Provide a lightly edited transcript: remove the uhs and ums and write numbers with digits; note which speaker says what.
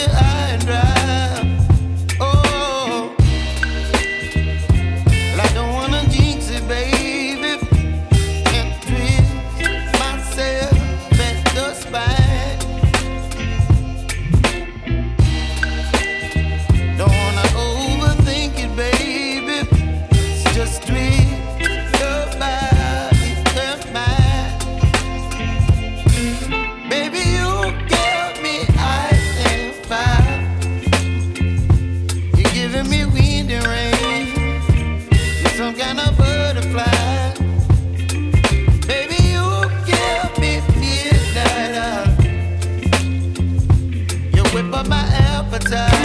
Speaker 1: high and dry. Oh, well, I don't wanna jinx it, baby, and twist myself at the spine. Don't wanna overthink it, baby. It's just twist your body and mine. Baby, you give me ice and fire. You're giving me wind and rain. You're some kind of butterfly. Baby, you give me midnight. You whip up my appetite.